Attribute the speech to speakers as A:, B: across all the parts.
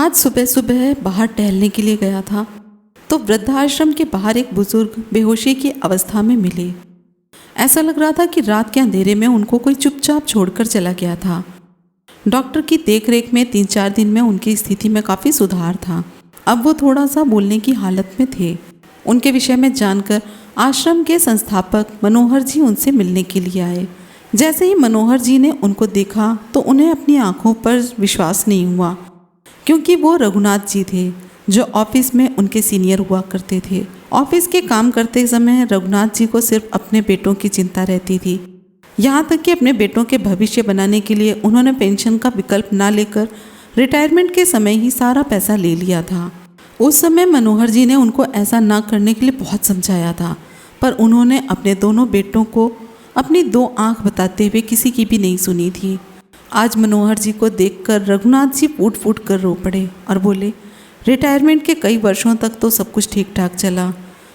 A: आज सुबह सुबह बाहर टहलने के लिए गया था तो वृद्धाश्रम के बाहर एक बुजुर्ग बेहोशी की अवस्था में मिले। ऐसा लग रहा था कि रात के अंधेरे में उनको कोई चुपचाप छोड़कर चला गया था। डॉक्टर की देखरेख में 3-4 दिन में उनकी स्थिति में काफ़ी सुधार था। अब वो थोड़ा सा बोलने की हालत में थे। उनके विषय में जानकर आश्रम के संस्थापक मनोहर जी उनसे मिलने के लिए आए। जैसे ही मनोहर जी ने उनको देखा तो उन्हें अपनी आंखों पर विश्वास नहीं हुआ, क्योंकि वो रघुनाथ जी थे जो ऑफिस में उनके सीनियर हुआ करते थे। ऑफिस के काम करते समय रघुनाथ जी को सिर्फ अपने बेटों की चिंता रहती थी। यहाँ तक कि अपने बेटों के भविष्य बनाने के लिए उन्होंने पेंशन का विकल्प ना लेकर रिटायरमेंट के समय ही सारा पैसा ले लिया था। उस समय मनोहर जी ने उनको ऐसा ना करने के लिए बहुत समझाया था, पर उन्होंने अपने दोनों बेटों को अपनी 2 आंख बताते हुए किसी की भी नहीं सुनी थी। आज मनोहर जी को देखकर रघुनाथ जी फूट फूट कर रो पड़े और बोले, रिटायरमेंट के कई वर्षों तक तो सब कुछ ठीक ठाक चला।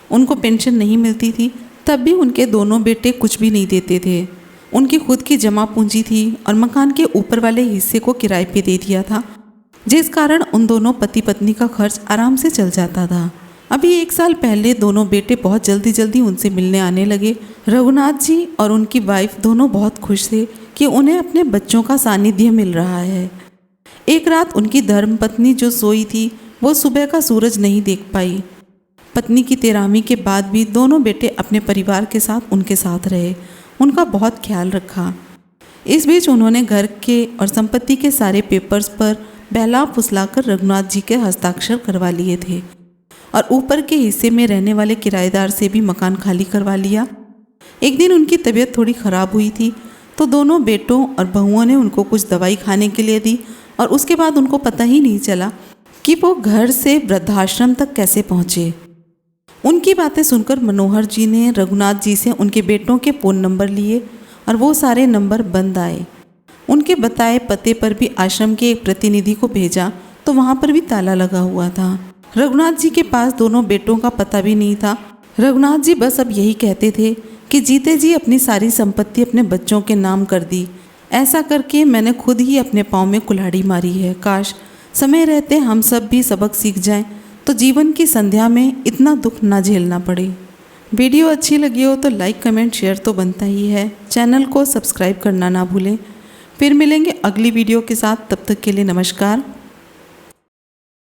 A: उनको पेंशन नहीं मिलती थी, तब भी उनके दोनों बेटे कुछ भी नहीं देते थे। उनकी खुद की जमा पूंजी थी और मकान के ऊपर वाले हिस्से को किराए पे दे दिया था, जिस कारण उन दोनों पति पत्नी का खर्च आराम से चल जाता था। अभी 1 साल पहले दोनों बेटे बहुत जल्दी जल्दी उनसे मिलने आने लगे। रघुनाथ जी और उनकी वाइफ दोनों बहुत खुश थे कि उन्हें अपने बच्चों का सानिध्य मिल रहा है। एक रात उनकी धर्मपत्नी जो सोई थी वो सुबह का सूरज नहीं देख पाई। पत्नी की तेरामी के बाद भी दोनों बेटे अपने परिवार के साथ उनके साथ रहे, उनका बहुत ख्याल रखा। इस बीच उन्होंने घर के और संपत्ति के सारे पेपर्स पर बहला फुसलाकर रघुनाथ जी के हस्ताक्षर करवा लिए थे और ऊपर के हिस्से में रहने वाले किराएदार से भी मकान खाली करवा लिया। एक दिन उनकी तबीयत थोड़ी ख़राब हुई थी तो दोनों बेटों और बहुओं ने उनको कुछ दवाई खाने के लिए दी और उसके बाद उनको पता ही नहीं चला कि वो घर से वृद्धाश्रम तक कैसे पहुँचे। उनकी बातें सुनकर मनोहर जी ने रघुनाथ जी से उनके बेटों के फ़ोन नंबर लिए और वो सारे नंबर बंद आए। उनके बताए पते पर भी आश्रम के एक प्रतिनिधि को भेजा तो वहाँ पर भी ताला लगा हुआ था। रघुनाथ जी के पास दोनों बेटों का पता भी नहीं था। रघुनाथ जी बस अब यही कहते थे कि जीते जी अपनी सारी संपत्ति अपने बच्चों के नाम कर दी। ऐसा करके मैंने खुद ही अपने पाँव में कुल्हाड़ी मारी है। काश समय रहते हम सब भी सबक सीख जाएं तो जीवन की संध्या में इतना दुख ना झेलना पड़े। वीडियो अच्छी लगी हो तो लाइक कमेंट शेयर तो बनता ही है। चैनल को सब्सक्राइब करना ना भूलें। फिर मिलेंगे अगली वीडियो के साथ, तब तक के लिए नमस्कार।